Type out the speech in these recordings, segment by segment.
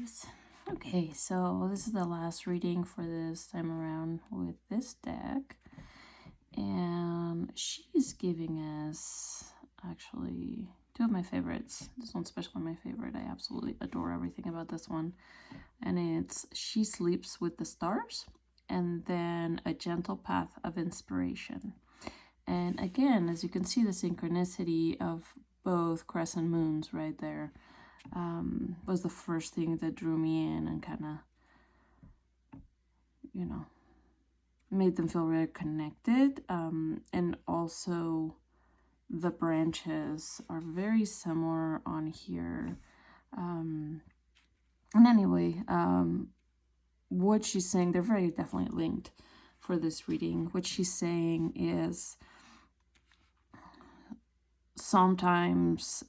guys. Okay, so this is the last reading for this time around with this deck. And she's giving us actually two of my favorites. This one's especially my favorite. I absolutely adore everything about this one. And it's She Sleeps with the Stars and then A Gentle Path of Inspiration. And again, as you can see, the synchronicity of both crescent moons right there was the first thing that drew me in and kind of, made them feel really connected. And also the branches are very similar on here. And anyway, what she's saying, they're very definitely linked for this reading. What she's saying is sometimes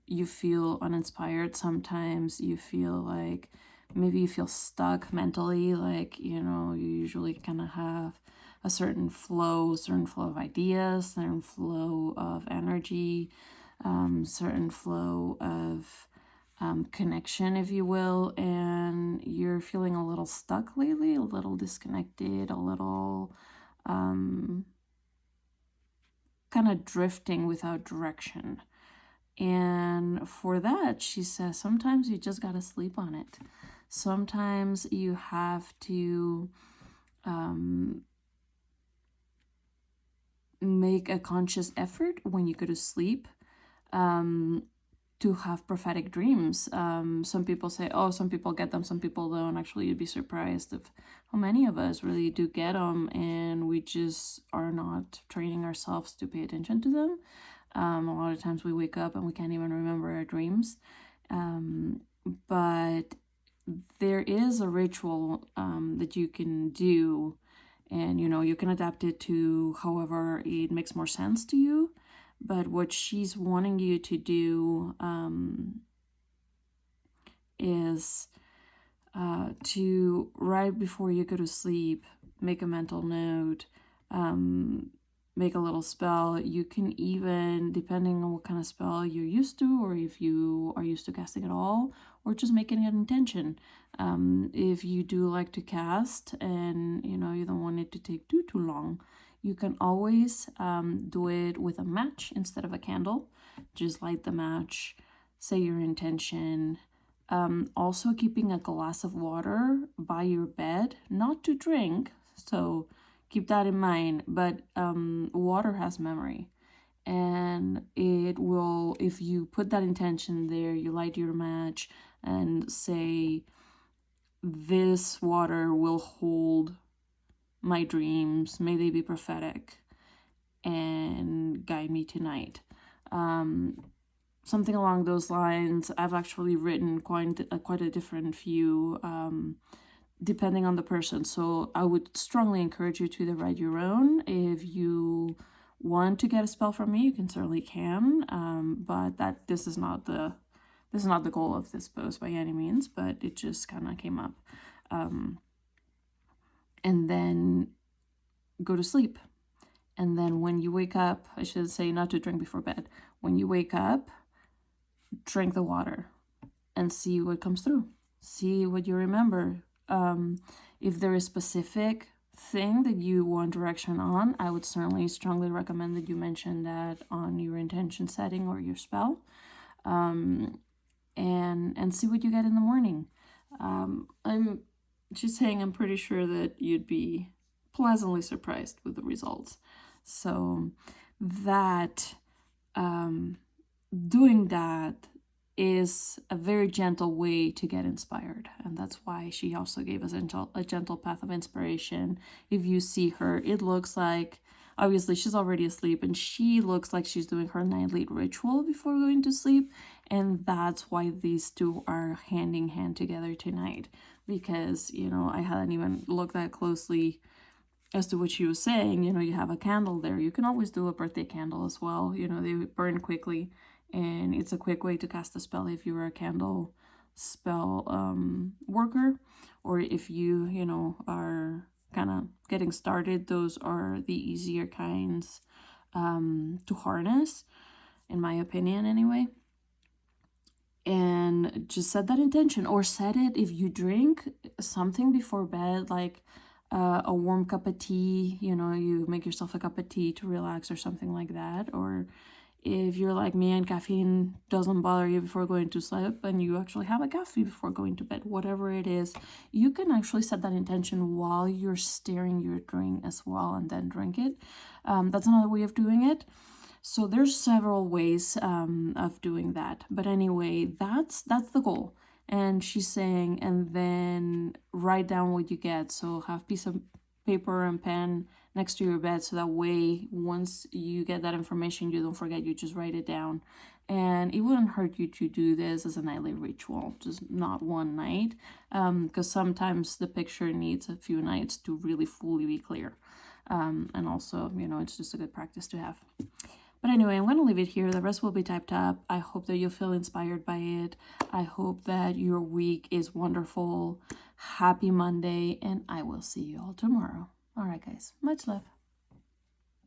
you feel uninspired. Sometimes you feel like maybe you feel stuck mentally, like, you usually kind of have a certain flow of ideas, certain flow of energy, certain flow of connection, if you will, and you're feeling a little stuck lately, a little disconnected, a little kind of drifting without direction. And for that, she says, sometimes you just got to sleep on it. Sometimes you have to make a conscious effort when you go to sleep to have prophetic dreams. Some people say, oh, some people get them, some people don't. Actually, you'd be surprised of how many of us really do get them, and we just are not training ourselves to pay attention to them. A lot of times we wake up and we can't even remember our dreams. But there is a ritual that you can do, and you can adapt it to however it makes more sense to you. But what she's wanting you to do is to, right before you go to sleep, make a mental note, make a little spell. You can even, depending on what kind of spell you're used to, or if you are used to casting at all, or just making an intention. If you do like to cast and you don't want it to take too long, you can always do it with a match instead of a candle. Just light the match, say your intention. Also keeping a glass of water by your bed, not to drink, so keep that in mind. But water has memory, and it will, if you put that intention there, you light your match and say, this water will hold my dreams, may they be prophetic, and guide me tonight. Something along those lines. I've actually written quite a different few, depending on the person. So I would strongly encourage you to either write your own. If you want to get a spell from me, you can certainly can. But this is not the goal of this post by any means. But it just kind of came up. And then go to sleep. And then when you wake up, I should say not to drink before bed. When you wake up, drink the water and see what comes through. See what you remember. If there is a specific thing that you want direction on, I would certainly strongly recommend that you mention that on your intention setting or your spell. And see what you get in the morning. I'm just saying, I'm pretty sure that you'd be pleasantly surprised with the results. So that doing that is a very gentle way to get inspired, and that's why she also gave us a gentle path of inspiration. If you see her, it looks like, obviously she's already asleep, and she looks like she's doing her nightly ritual before going to sleep, and that's why these two are hand in hand together tonight, because I hadn't even looked that closely as to what she was saying. You have a candle there. You can always do a birthday candle as well. They burn quickly, and it's a quick way to cast a spell if you're a candle spell worker, or if you are kind of getting started. Those are the easier kinds to harness, in my opinion anyway. and just set that intention, or set it if you drink something before bed, like a warm cup of tea, you know, you make yourself a cup of tea to relax or something like that. Or if you're like me and caffeine doesn't bother you before going to sleep, and you actually have a coffee before going to bed, whatever it is, you can actually set that intention while you're stirring your drink as well, and then drink it. That's another way of doing it. So there's several ways of doing that. But anyway, that's the goal. And she's saying, and then write down what you get. So have piece of paper and pen next to your bed, so that way once you get that information, you don't forget, you just write it down. And it wouldn't hurt you to do this as a nightly ritual, just not one night, because sometimes the picture needs a few nights to really fully be clear. And also, you know, it's just a good practice to have. But anyway, I'm going to leave it here. The rest will be typed up. I hope that you feel inspired by it. I hope that your week is wonderful. Happy Monday, and I will see you all tomorrow. All right, guys. Much love.